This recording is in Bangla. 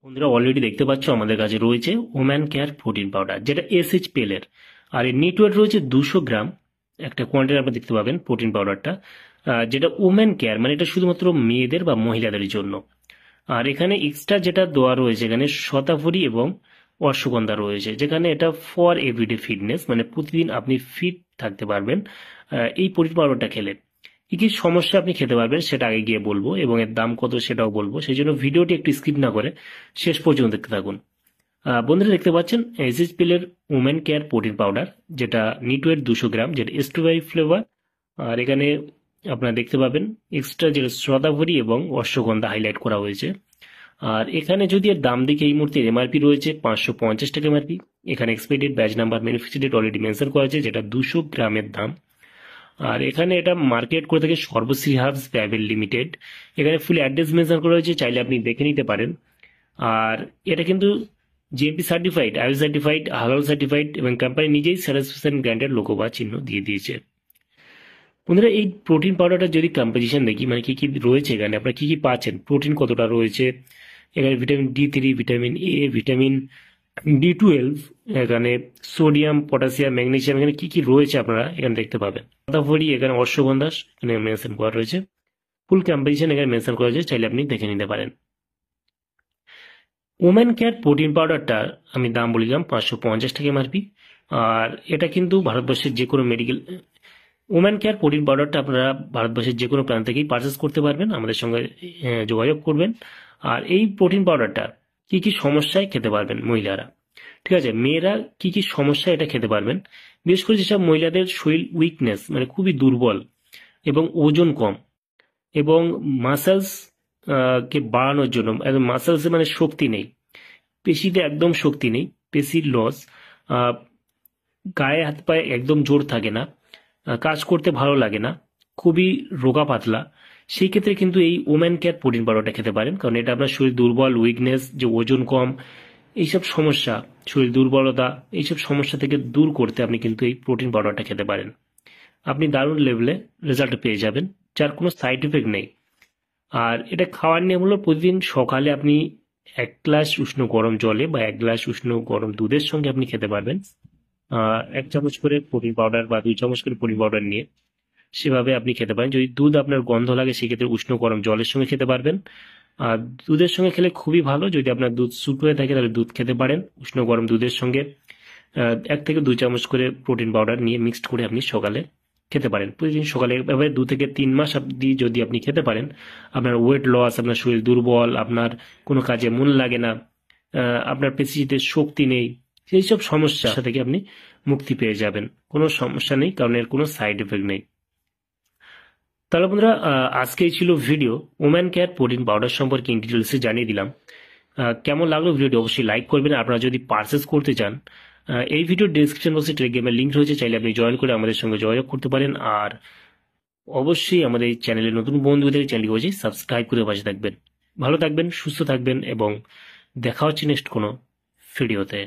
বন্ধুরা অলরেডি দেখতে পাচ্ছ আমাদের কাছে রয়েছে ওম্যান কেয়ার প্রোটিন পাউডার, যেটা SHPL এর। আর এর নেট ওয়েট রয়েছে 200 গ্রাম। একটা কোয়ান্টিটি আপনারা দেখতে পাবেন প্রোটিন পাউডারটা, যেটা ওম্যান কেয়ার মানে এটা শুধুমাত্র মেয়েদের বা মহিলাদের জন্য। আর এখানে এক্সট্রা যেটা দেওয়া রয়েছে, এখানে শতাবরী এবং অশ্বগন্ধা রয়েছে, যেখানে এটা ফর এভরিডে ফিটনেস, মানে প্রতিদিন আপনি ফিট থাকতে পারবেন এই প্রোটিন পাউডারটা খেলে। কি কি সমস্যা আপনি খেতে পারবেন সেটা আগে গিয়ে বলবো, এবং এর দাম কত সেটাও বলবো। সেই জন্য ভিডিওটি একটু স্কিপ না করে শেষ পর্যন্ত দেখতে থাকুন। বন্ধুরা দেখতে পাচ্ছেন SHPL এর উমেন কেয়ার প্রোটিন পাউডার, যেটা নিটওয়েট 200 গ্রাম, যেটা স্ট্রবেরি ফ্লেভার। আর এখানে আপনারা দেখতে পাবেন এক্সট্রা যেটা শতাবরী এবং অশ্বগন্ধা হাইলাইট করা হয়েছে। আর এখানে যদি এর দাম দেখে এই মুহূর্তে MRP রয়েছে 550 টাকা MRP। এখানে expiry date, batch number, manufacture date already mention করা আছে, যেটা 200 গ্রামের দাম। আর এখানে এটা মার্কেট করে থাকে সর্বশ্রী হার্বস প্রাইভেট লিমিটেড। এখানে ফুল অ্যাড্রেস মেনশন করা হয়েছে, চাইলে আপনি দেখে নিতে পারেন। আর এটা কিন্তু GMP সার্টিফাইড, ISO সার্টিফাইড, হালাল সার্টিফাইড, এবং কোম্পানি নিজেই স্যাটিসফ্যাকশন গ্যারান্টেড লোগো বা চিহ্ন দিয়ে দিয়েছে। বন্ধুরা এই প্রোটিন পাউডারটা যদি কম্পোজিশন দেখি, মানে কি কি রয়েছে এখানে, আপনারা কি কি পাচ্ছেন, প্রোটিন কতটা রয়েছে, এখানে vitamin D3, vitamin A, vitamin B12, এখানে সোডিয়াম, পটাশিয়াম, ম্যাগনেসিয়াম, এখানে কি কি রয়েছে আপনারা এখানে দেখতে পাবেন। শতাবরী, এখানে অশ্বগন্ধা এখানে মেনশন করা রয়েছে, ফুল কম্পোজিশন এখানে মেনশন করা হয়েছে, চাইলে আপনি দেখে নিতে পারেন। ওম্যান কেয়ার প্রোটিন পাউডারটা আমি দাম বলে দিলাম 550 টাকা MRP। আর এটা কিন্তু ভারতবর্ষের যে কোনো মেডিকেল, ওম্যান কেয়ার প্রোটিন পাউডারটা আপনারা ভারতবর্ষের যে কোনো প্রান্ত থেকেই পারচেস করতে পারবেন, আমাদের সঙ্গে যোগাযোগ করবেন। আর এই প্রোটিন পাউডারটা কি কি সমস্যায় খেতে পারবেন মহিলারা, ঠিক আছে, মেয়েরা কি কি সমস্যা এটা খেতে পারবেন। বিশেষ করে যেসব মহিলাদের শরীর উইকনেস, মানে খুবই দুর্বল এবং ওজন কম, এবং মাসেলস কে বাড়ানোর জন্য, মাসেলসে মানে শক্তি নেই, পেশিতে একদম শক্তি নেই, পেশির লস, গায়ে হাত পায়ে একদম জোর থাকে না, কাজ করতে ভালো লাগে না, খুবই রোগা পাতলা, সেই ক্ষেত্রে কিন্তু এই ওম্যান কেয়ার প্রোটিন পাউডারটা খেতে পারেন। কারণ এটা আপনার শরীর দুর্বল, উইকনেস, যে ওজন কম, এইসব সমস্যা, শরীর দুর্বলতা, এইসব সমস্যা থেকে দূর করতে আপনি কিন্তু এই প্রোটিন পাউডারটা খেতে পারেন। আপনি দারুণ লেভেলে রেজাল্ট পেয়ে যাবেন, যার কোনো সাইড এফেক্ট নেই। আর এটা খাওয়ার নিয়ম হলো, প্রতিদিন সকালে আপনি 1 গ্লাস উষ্ণ গরম জলে বা 1 গ্লাস উষ্ণ গরম দুধের সঙ্গে আপনি খেতে পারবেন। 1 চামচ করে প্রোটিন পাউডার বা 2 চামচ করে প্রোটিন পাউডার নিয়ে সেভাবে আপনি খেতে পারেন। যদি দুধ আপনার গন্ধ লাগে সেক্ষেত্রে উষ্ণ গরম জলের সঙ্গে খেতে পারবেন। আর দুধের সঙ্গে খেলে খুবই ভালো। যদি আপনার দুধ স্যুট হয়ে থাকে তাহলে দুধ খেতে পারেন উষ্ণ গরম দুধের সঙ্গে। 1 থেকে 2 চামচ করে প্রোটিন পাউডার নিয়ে মিক্সড করে আপনি সকালে খেতে পারেন। প্রতিদিন সকালে এভাবে 2 থেকে 3 মাস অবধি যদি আপনি খেতে পারেন, আপনার ওয়েট লস, আপনার শরীর দুর্বল, আপনার কোনো কাজে মন লাগে না, আপনার পেশিতে শক্তি নেই, সেই সব সমস্যা থেকে আপনি মুক্তি পেয়ে যাবেন। কোনো সমস্যা নেই, কারণ এর কোনো সাইড এফেক্ট নেই। তাহলে বন্ধুরা আজকেই ছিল video woman care protein powder সম্পর্কে ইন ডিটেলসে জানিয়ে দিলাম। কেমন লাগলো ভিডিওটি অবশ্যই লাইক করবেন। আপনারা যদি পারচেস করতে চান, এই ভিডিওর ডেসক্রিপশন বক্সে টেলিগ্রামের লিঙ্ক রয়েছে, চাইলে আপনি জয়েন করে আমাদের সঙ্গে যোগাযোগ করতে পারেন। আর অবশ্যই আমাদের এই চ্যানেলে নতুন বন্ধুদের চ্যানেলটি অবশ্যই সাবস্ক্রাইব করে পাশে থাকবেন। ভালো থাকবেন, সুস্থ থাকবেন, এবং দেখা হচ্ছে নেক্সট কোনো ভিডিওতে।